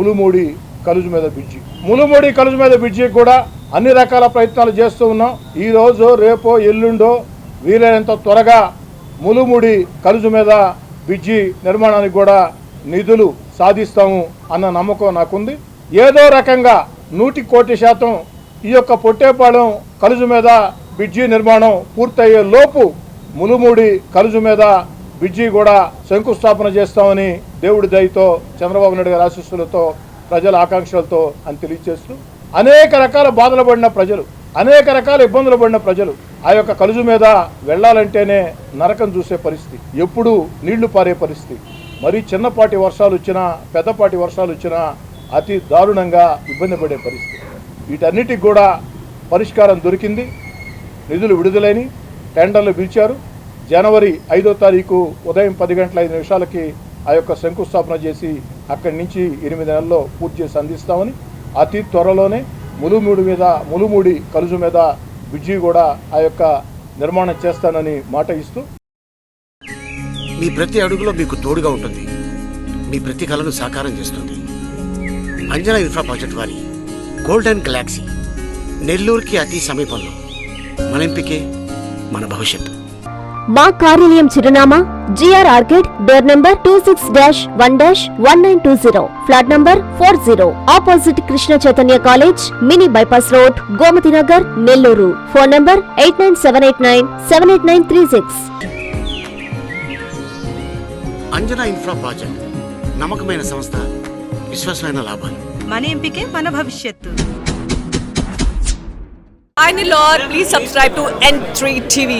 ములుమూడి కలుజు మీద బ్రిడ్జి. ములుమూడి కలుజు మీద బ్రిడ్జికి కూడా అన్ని రకాల ప్రయత్నాలు చేస్తూ ఉన్నాం. ఈ రోజు రేపో ఎల్లుండో వీలైనంత త్వరగా ములుమూడి కలుజు మీద బ్రిడ్జి నిర్మాణానికి కూడా నిధులు సాధిస్తాము అన్న నమ్మకం నాకుంది. ఏదో రకంగా 100% ఈ యొక్క పొట్టేపాలెం కలుజు మీద బ్రిడ్జి నిర్మాణం పూర్తయ్యే లోపు ములుమూడి కలుజు మీద బ్రిడ్జి కూడా శంకుస్థాపన చేస్తామని దేవుడి దయతో, చంద్రబాబు నాయుడు గారి ఆశీస్సులతో, ప్రజల ఆకాంక్షలతో అని తెలియజేస్తూ, అనేక రకాల బాధలు పడిన ప్రజలు, అనేక రకాల ఇబ్బందులు పడిన ప్రజలు ఆ యొక్క కలుజు మీద వెళ్ళాలంటేనే నరకం చూసే పరిస్థితి, ఎప్పుడూ నీళ్లు పారే పరిస్థితి, మరీ చిన్నపాటి వర్షాలు వచ్చినా పెద్దపాటి వర్షాలు వచ్చినా అతి దారుణంగా ఇబ్బంది పడే పరిస్థితి. వీటన్నిటికి కూడా పరిష్కారం దొరికింది. నిధులు విడుదలైన టెండర్లు పిలిచారు. జనవరి 5వ తారీఖు ఉదయం 10 గంటల 5 నిమిషాలకి ఆ యొక్క శంకుస్థాపన చేసి అక్కడి నుంచి 8 నెలల్లో పూర్తి చేసి అందిస్తామని, అతి త్వరలోనే ములుమూడి కలుజు మీద బ్రిడ్జి కూడా ఆ యొక్క నిర్మాణం చేస్తానని మాట ఇస్తూ, మీ ప్రతి అడుగులో మీకు తోడుగా ఉంటుంది. మీ ప్రతి కలను సాకారం చేస్తుంది. అంజనా ఇన్ఫ్రా ప్రాజెక్ట్ వారి గోల్డెన్ గెలాక్సీ నెల్లూరుకి అతి సమీపంలో. మన ఎంపికే మన భవిష్యత్తు. మా కార్యాలయం చిరునామా GR Orchid, door number 26-1-1920, flat number 40, opposite Krishna Chaitanya college, mini bypass road, Gomathi Nagar, Nellore. Phone number 8978978936. Anjana infra project నమ్మకమైన సంస్థ, విశ్వాసమైన లాభాలు. మన ఎంపికే మన భవిష్యత్తు. Hi Nilor, please subscribe to N3 TV.